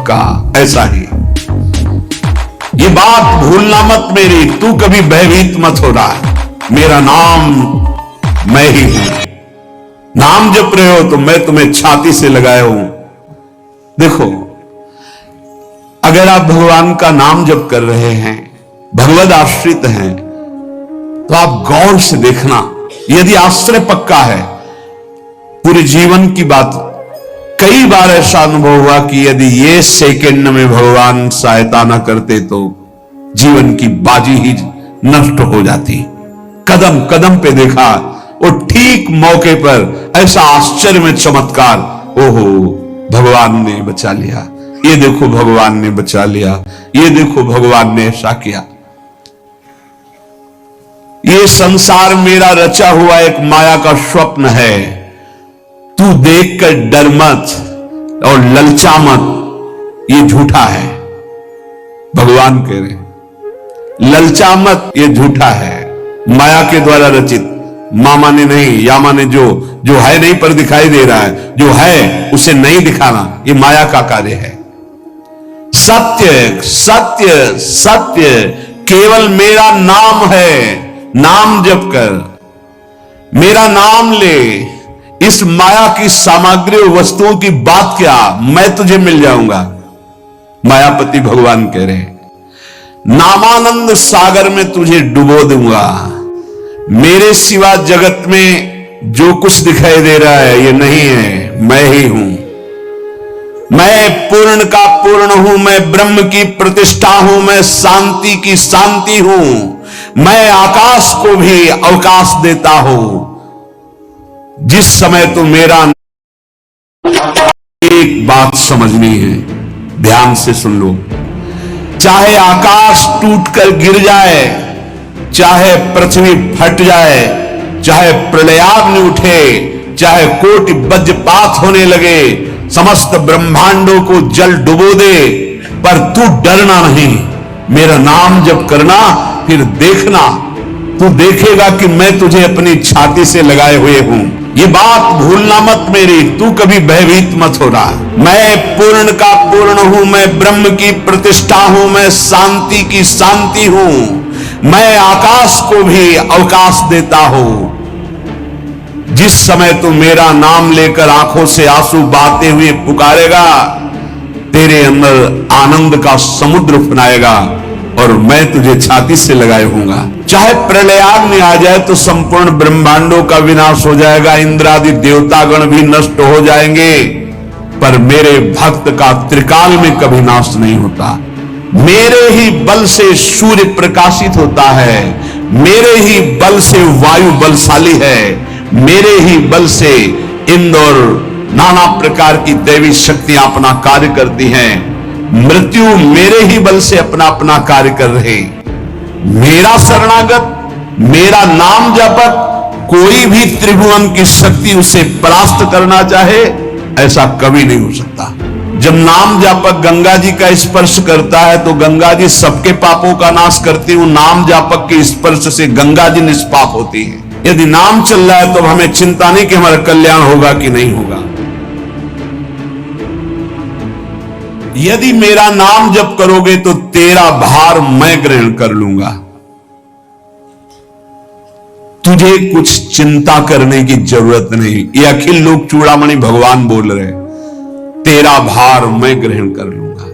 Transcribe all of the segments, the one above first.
पक्का ऐसा ही। ये बात भूलना मत मेरी, तू कभी भयभीत मत हो रहा, मेरा नाम मैं ही हूं। नाम जप रहे हो तो मैं तुम्हें छाती से लगाया हूं। देखो, अगर आप भगवान का नाम जप कर रहे हैं, भगवद आश्रित हैं, तो आप गौर से देखना, यदि आश्रय पक्का है, पूरे जीवन की बात। कई बार ऐसा अनुभव हुआ कि यदि ये सेकंड में भगवान सहायता ना करते तो जीवन की बाजी ही नष्ट हो जाती। कदम कदम पे देखा, और ठीक मौके पर ऐसा आश्चर्य में चमत्कार, ओहो भगवान ने बचा लिया, ये देखो भगवान ने बचा लिया, ये देखो भगवान ने ऐसा किया। ये संसार मेरा रचा हुआ एक माया का स्वप्न है, तू देखकर डर मत और ललचा मत, ये झूठा है। भगवान कह रहे ललचा मत, ये झूठा है, माया के द्वारा रचित। मामा ने नहीं, यामा ने जो है नहीं पर दिखाई दे रहा है, जो है उसे नहीं दिखाना, ये माया का कार्य है। सत्य सत्य सत्य केवल मेरा नाम है, नाम जप कर, मेरा नाम ले। इस माया की सामग्री और वस्तुओं की बात क्या, मैं तुझे मिल जाऊंगा। मायापति भगवान कह रहे हैं, नामानंद सागर में तुझे डुबो दूंगा। मेरे सिवा जगत में जो कुछ दिखाई दे रहा है ये नहीं है, मैं ही हूं। मैं पूर्ण का पूर्ण हूं, मैं ब्रह्म की प्रतिष्ठा हूं, मैं शांति की शांति हूं। मैं आकाश को भी अवकाश देता हूं। जिस समय तो मेरा, एक बात समझनी है, ध्यान से सुन लो। चाहे आकाश टूटकर गिर जाए, चाहे पृथ्वी फट जाए, चाहे प्रलयाग्नि उठे, चाहे कोटि वज्रपात होने लगे, समस्त ब्रह्मांडों को जल डुबो दे, पर तू डरना नहीं। मेरा नाम जप करना, फिर देखना, तू देखेगा कि मैं तुझे अपनी छाती से लगाए हुए हूं। ये बात भूलना मत मेरी, तू कभी भयभीत मत हो रहा। मैं पूर्ण का पूर्ण हूं, मैं ब्रह्म की प्रतिष्ठा हूं, मैं शांति की शांति हूं। मैं आकाश को भी अवकाश देता हूं। जिस समय तू मेरा नाम लेकर आंखों से आंसू बहाते हुए पुकारेगा, तेरे अंदर आनंद का समुद्र उफनाएगा और मैं तुझे छाती से लगाए हूंगा। चाहे प्रलयाग्नि आ जाए तो संपूर्ण ब्रह्मांडों का विनाश हो जाएगा, इंद्रादि देवतागण भी नष्ट हो जाएंगे, पर मेरे भक्त का त्रिकाल में कभी नाश नहीं होता। मेरे ही बल से सूर्य प्रकाशित होता है, मेरे ही बल से वायु बलशाली है, मेरे ही बल से इंद्र और नाना प्रकार की दैवी शक्तियां अपना कार्य करती हैं। मृत्यु मेरे ही बल से अपना अपना कार्य कर रहे। मेरा शरणागत, मेरा नाम जपक, कोई भी त्रिभुवन की शक्ति उसे परास्त करना चाहे, ऐसा कभी नहीं हो सकता। जब नाम जापक गंगा जी का स्पर्श करता है तो गंगा जी सबके पापों का नाश करती हूं। नाम जापक के स्पर्श से गंगा जी निष्पाप होती है। यदि नाम चल रहा है तो हमें चिंता नहीं कि हमारा कल्याण होगा कि नहीं होगा। यदि मेरा नाम जप करोगे तो तेरा भार मैं ग्रहण कर लूंगा। तुझे कुछ चिंता करने की जरूरत नहीं। ये अखिल लोक चूड़ामणि भगवान बोल रहे, तेरा भार मैं ग्रहण कर लूंगा।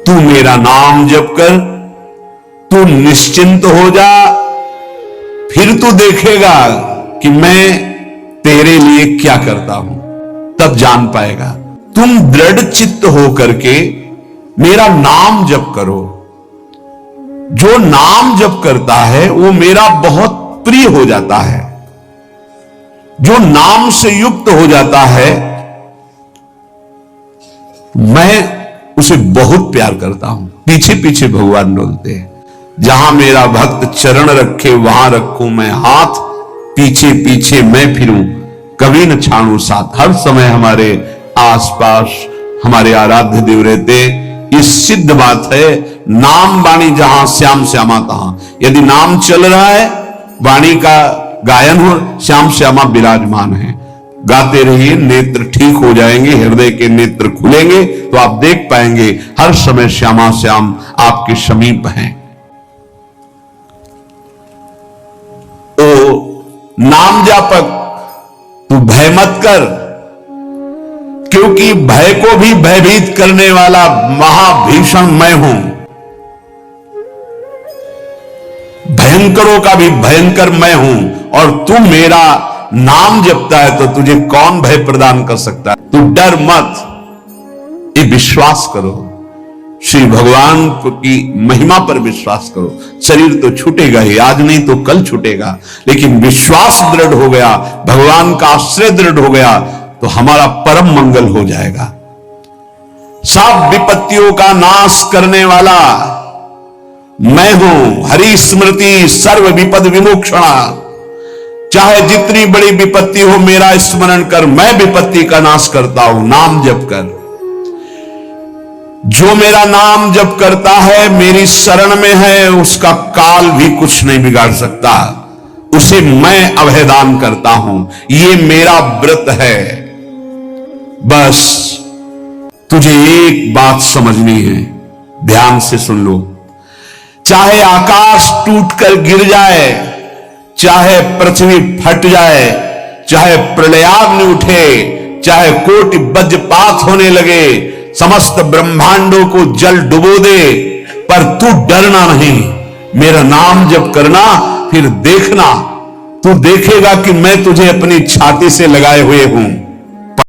तू मेरा नाम जप कर, तू निश्चिंत हो जा, फिर तू देखेगा कि मैं तेरे लिए क्या करता हूं, तब जान पाएगा। तुम दृढ़ चित्त हो करके मेरा नाम जप करो। जो नाम जप करता है वो मेरा बहुत प्रिय हो जाता है। जो नाम से युक्त हो जाता है मैं उसे बहुत प्यार करता हूं। पीछे पीछे भगवान डोलते हैं। जहां मेरा भक्त चरण रखे वहां रखूं मैं हाथ, पीछे पीछे मैं फिरूं, कभी न छाड़ू साथ। हर समय हमारे आसपास हमारे आराध्य देव रहते। ये सिद्ध बात है। नाम वाणी जहां श्याम श्यामा तहां। यदि नाम चल रहा है, वाणी का गायन हो, श्याम श्यामा विराजमान है। गाते रहिए, नेत्र ठीक हो जाएंगे, हृदय के नेत्र खुलेंगे तो आप देख पाएंगे हर समय श्यामा श्याम आपके समीप हैं। तो नाम जापक तू भय मत कर, क्योंकि भय को भी भयभीत करने वाला महाभीषण मैं हूं। भयंकरों का भी भयंकर मैं हूं, और तू मेरा नाम जपता है तो तुझे कौन भय प्रदान कर सकता है। तू डर मत, ये विश्वास करो, श्री भगवान की महिमा पर विश्वास करो। शरीर तो छूटेगा ही, आज नहीं तो कल छूटेगा, लेकिन विश्वास दृढ़ हो गया, भगवान का आश्रय दृढ़ हो गया तो हमारा परम मंगल हो जाएगा। सब विपत्तियों का नाश करने वाला मैं हूं। हरि स्मृति सर्व विपद विमोक्षणा। चाहे जितनी बड़ी विपत्ति हो, मेरा स्मरण कर, मैं विपत्ति का नाश करता हूं। नाम जप कर, जो मेरा नाम जप करता है, मेरी शरण में है, उसका काल भी कुछ नहीं बिगाड़ सकता। उसे मैं अभयदान करता हूं, ये मेरा व्रत है। बस तुझे एक बात समझनी है, ध्यान से सुन लो। चाहे आकाश टूटकर गिर जाए, चाहे पृथ्वी फट जाए, चाहे प्रलयाग्नि उठे, चाहे कोटि वज्रपात होने लगे, समस्त ब्रह्मांडों को जल डुबो दे, पर तू डरना नहीं। मेरा नाम जप करना, फिर देखना, तू देखेगा कि मैं तुझे अपनी छाती से लगाए हुए हूं।